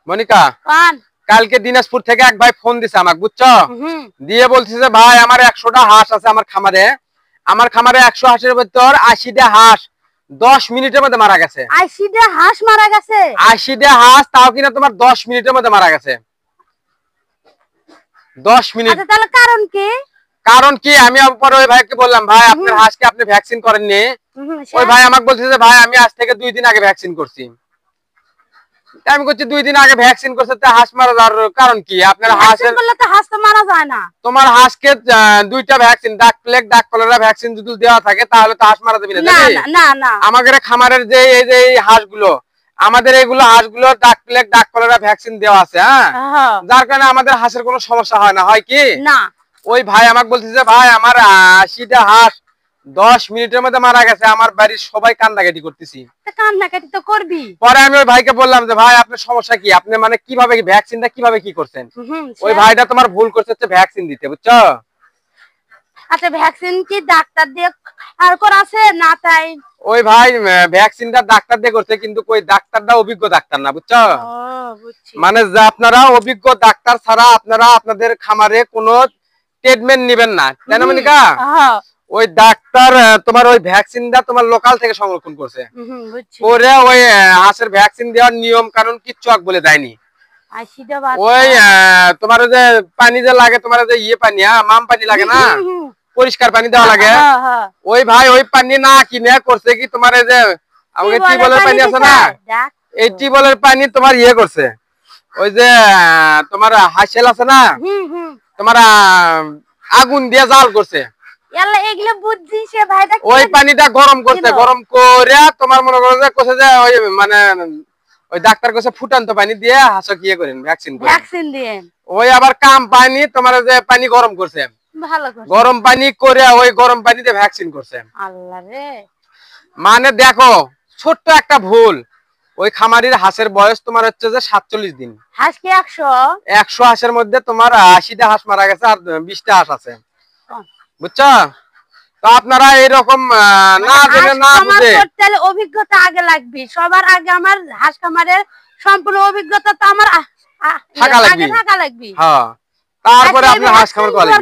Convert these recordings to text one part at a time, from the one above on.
মনিকা কালকে দিনাজপুর থেকে এক ভাই ফোন দিছে আমাকে, বুঝছো? দিয়ে বলছে যে ভাই আমার 100টা হাঁস আছে আমার খামারে। আমার খামারে 100 হাঁসের ভিতর 80টা হাঁস 10 মিনিটের মধ্যে মারা গেছে। 80টা হাঁস মারা গেছে? 80টা হাঁস, তাও কিনা তোমার 10 মিনিটের মধ্যে মারা গেছে। 10 মিনিট। আচ্ছা তাহলে কারণ কি? কারণ কি আমি পরে ওই ভাইকে বললাম, ভাই আপনার হাঁসকে আপনি ভ্যাকসিন করেননি? ওই ভাই আমাকে বলছে যে ভাই আমি আজ থেকে 2 দিন আগে ভ্যাকসিন করছি। আমি বলছি 2 দিন আগে ভ্যাকসিন করছে, তা হাঁস মারা যাওয়ার কারণ কি? আপনার হাঁসের বললে তো হাঁস তো মারা যায় না। তোমার হাঁসকে 2টা ভ্যাকসিন, ডাক প্লেগ ডাক কলেরা ভ্যাকসিন যদি দেওয়া থাকে তাহলে তো হাঁস মারা যাবে না। না না, আমাদের খামারের যে এই যে হাঁসগুলো, আমাদের এইগুলো হাঁসগুলো ডাক প্লেগ ডাক কলেরা ভ্যাকসিন দেওয়া আছে। হ্যাঁ, যার কারণে আমাদের হাঁসের কোনো সমস্যা হয় না। হয় কি না? ওই ভাই আমাকে বলছে যে ভাই আমার 80টা হাঁস 10 মিনিটের মধ্যে মারা গেছে। আমার বাড়ির সবাই কান্নাকাটি করতেছি। কান্নাকাটি তো করবি। পরে আমি ওই ভাইকে বললাম যে ভাই আপনার সমস্যা কি? আপনি মানে কিভাবে ভ্যাকসিনটা কিভাবে কি করছেন? ওই ভাইটা তোমার ভুল করছে হচ্ছে ভ্যাকসিন দিতে, বুঝছো? আচ্ছা ভ্যাকসিন কি ডাক্তার দিয়ে আর করাছে না? তাই ওই ভাই ভ্যাকসিনটা ডাক্তার দিয়ে করছে, কিন্তু কই ডাক্তারটা অভিজ্ঞ ডাক্তার না, বুঝছো? মানে যে আপনারা অভিজ্ঞ ডাক্তার ছাড়া আপনারা আপনাদের খামারে কোনো ট্রিটমেন্ট নেবেন না, তাই না মনিকা? ওই ডাক্তার তোমার ওই ভ্যাকসিনটা তোমার লোকাল থেকে সংরক্ষণ করছে। ওরে ওই হাঁসের ভ্যাকসিন দেওয়ার নিয়ম কানুন কিচ্ছু বলে দেয়নি। ওই তোমার যে পানি যে লাগে, তোমার যে ইয়ে পানি, মাম পানি লাগে না, পরিষ্কার পানি দেওয়া লাগে। ওই ভাই ওই পানি না কিনে করছে কি তোমার এই যে আমাকে টিউবওয়েলের পানি আছে না, এই টিউবওয়েলের পানি তোমার ইয়ে করছে। ওই যে তোমার হাঁসেল আছে না, তোমার আগুন দিয়ে জাল করছে। ওই পানিটা গরম করছে, গরম করে তোমার মনে করো যে কোসে যে ওই মানে ওই ডাক্তার কোসে ফুটান্ত পানি দিয়ে হাঁসক ইয়ে করেন ভ্যাকসিন দেন। ওই আবার কাম পানি তোমার যে পানি গরম করছে, গরম পানি করে ওই গরম পানিতে ভ্যাকসিন করছে। আল্লাহ রে, মানে দেখো ছোট্ট একটা ভুল। ওই খামারির হাঁসের বয়স তোমার হচ্ছে যে 47 দিন। হাঁস কি 100 হাঁসের মধ্যে তোমার 80টা হাঁস মারা গেছে আর 20টা হাঁস আছে, বুঝছো? তো আপনারা এরকম না জেনে না বুঝে অভিজ্ঞতা আগে লাগবে। সবার আগে আমার হাঁস খামারের সম্পূর্ণ অভিজ্ঞতা তো আমার থাকা লাগবে। হ্যাঁ, তারপরে আপনি হাঁস খামার করবেন।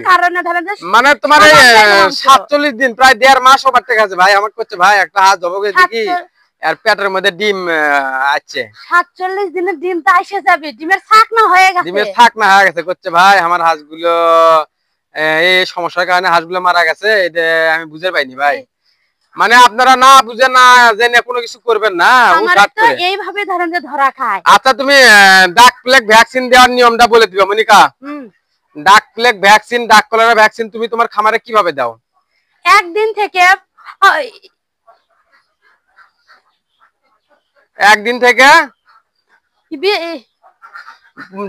মানে তোমার এই 47 দিন প্রায় 1.5 মাস ওভার থেকে আছে। ভাই আমাকে করছে ভাই একটা হাঁস জবকে দেখি আর পেটের মধ্যে ডিম আছে। 47 দিনের ডিম তো এসে যাবে, ডিমের ছাকনা হয়ে গেছে। ডিমের ছাকনা হয়ে গেছে করছে ভাই আমার হাঁসগুলো এই সমস্যার কারণে হাঁসগুলো মারা গেছে, এটা আমি বুঝে পাইনি ভাই। মানে আপনারা না বুঝে না জেনে কোনো কিছু করবেন না, এইভাবে ধরেন যে ধরা খায়। আচ্ছা তুমি ডাক প্লেগ ভ্যাকসিন দেওয়ার নিয়মটা বলে দিবা Monica. Duck plague vaccine duck cholera vaccine তুমি তোমার খামারে কিভাবে দাও? একদিন থেকে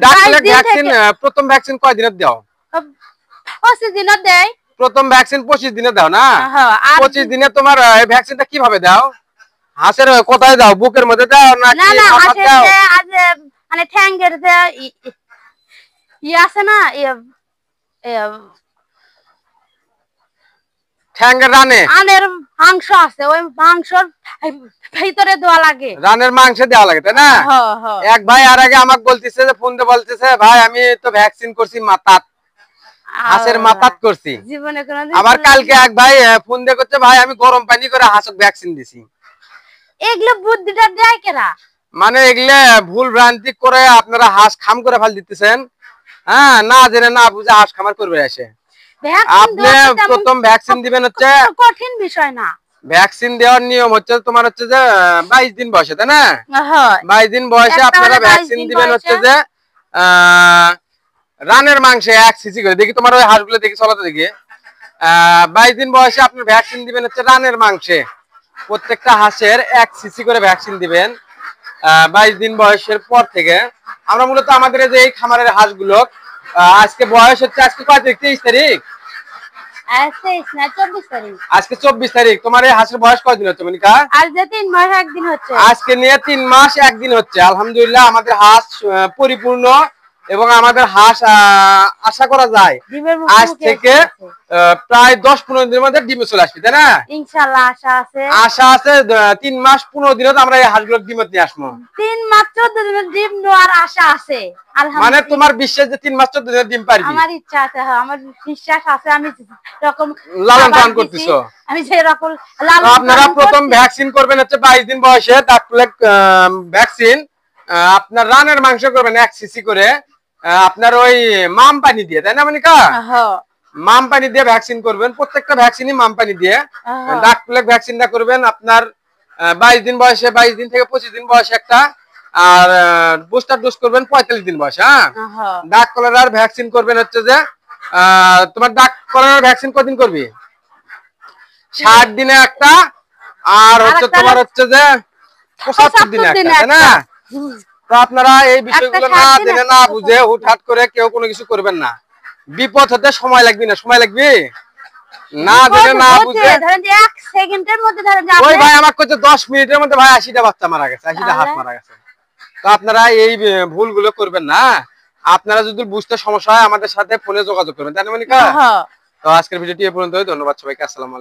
ডাক প্লেগ ভ্যাকসিন প্রথম ভ্যাকসিন কয় দিনের দাও? 25 দিনের দেয়। প্রথম ভ্যাকসিন 25 দিনে দাও না? 25 দিনে তোমার এই ভ্যাকসিনটা কিভাবে দাও? হাঁসের কোথায় দাও? বুকের মধ্যে দাও নাকি মাথায় দাও? মানে ঠ্যাঙ্গের যে আছে না, ঠ্যাঙ্গের রানের মাংস আছে, ওই মাংসর ভিতরে দেওয়া লাগে। রানের মাংসে দেওয়া লাগে, তাই না? এক ভাই আর আগে আমাকে বলতেছে যে ফোন দিয়ে বলতেছে ভাই আমি তো ভ্যাকসিন করছি মাথাত, হাঁসের মাথাত করছি। আবার কালকে এক ভাই ফোন দিয়ে করছে ভাই আমি গরম পানি করে হাঁসক ভ্যাকসিন দিছি। এগুলো বুদ্ধিটা দেয় কেরা? মানে এগুলো ভুল ভ্রান্তি করে আপনারা হাঁস খাম করে ফেল দিতেছেন। হ্যাঁ, না জেনে না বুঝে হাঁস খামার করবে আসে। আপনি প্রথম ভ্যাকসিন দিবেন হচ্ছে কঠিন বিষয় না। ভ্যাকসিন দেওয়ার নিয়ম হচ্ছে তোমার হচ্ছে যে 22 দিন বয়সে, তাই না? 22 দিন বয়সে আপনারা ভ্যাকসিন দিবেন হচ্ছে যে রানের মাংসে 1 সিসি করে। দেখি তোমার ওই হাঁসগুলো দেখি চলাতে দেখি। 22 দিন বয়সে আপনি ভ্যাকসিন দিবেন হচ্ছে রানের মাংসে। প্রত্যেকটা হাঁসের 1 সিসি করে ভ্যাকসিন দিবেন 22 দিন বয়সের পর থেকে। আমরা মূলত আমাদের যে এই খামারের হাঁসগুলো আজকে বয়স হচ্ছে, আজকে কয় তারিখ? 23 তারিখ। আজকে 24 তারিখ। তোমার এই হাঁসের বয়স কয়দিন হচ্ছে মনিকা? আজকে 3 মাস 1 দিন হচ্ছে। আজকে নিয়ে 3 মাস 1 দিন হচ্ছে। আলহামদুলিল্লাহ আমাদের হাঁস পরিপূর্ণ এবং আমাদের হাঁস আশা করা যায় আজ থেকে প্রায় 10-15 দিনের মধ্যে ডিমে চলে আসবে, তাই না? ইনশাআল্লাহ আশা আছে 3 মাস 15 দিনে আমরা এই হাঁসগুলো ডিম নিয়ে আসবো। 3 মাস 14 দিনের ডিম নেওয়ার আশা আছে, আলহামদুলিল্লাহ। মানে তোমার বিশ্বাস যে 3 মাস 14 দিনের ডিম পারবি? আমার ইচ্ছা আছে, হ্যাঁ আমার বিশ্বাস আছে। আমি রকম লালন পালন করতেছো, আমি যে রকম আপনারা প্রথম ভ্যাকসিন করবেন হচ্ছে 22 দিন বয়সে ডাক প্লেগ ভ্যাকসিন। আপনার রানের মাংস করবেন 1 সিসি করে, আপনার ওই মাম পানি দিয়ে, তাই না মনিকা? হ্যাঁ মাম পানি দিয়ে ভ্যাকসিন করবেন, প্রত্যেকটা ভ্যাকসিনই মাম পানি দিয়ে। ডাক প্লেগ ভ্যাকসিনটা করবেন আপনার 22 দিন বয়সে, 22 দিন থেকে 25 দিন বয়সে একটা, আর বুস্টার ডোজ করবেন 45 দিন বয়সে। হ্যাঁ, ডাক কলেরার ভ্যাকসিন করবেন হচ্ছে যে তোমার ডাক কলেরার ভ্যাকসিন কতদিন করবি? 60 দিনে একটা, আর হচ্ছে তোমার হচ্ছে যে 75 দিনে একটা, তাই না? তো আপনারা এই বিষয়গুলো না জেনে না বুঝে হুটহাট করে কেউ কোনো কিছু করবেন না, বিপদ হতে সময় লাগবে না, সময় লাগবে না জেনে না বুঝে। ধরেন যে 1 সেকেন্ডের মধ্যে ধরেন যে ওই ভাই আমার কাছে 10 মিনিটের মধ্যে ভাই 80টা বাচ্চা মারা গেছে, 80টা হাঁস মারা গেছে। তো আপনারা এই ভুলগুলো করবেন না। আপনারা যদি বুঝতে সমস্যা হয় আমাদের সাথে ফোনে যোগাযোগ করবেন, তাই না মনিকা? তো আজকের ভিডিওটি এই পর্যন্তই। ধন্যবাদ সবাইকে, আসসালামু আলাইকুম।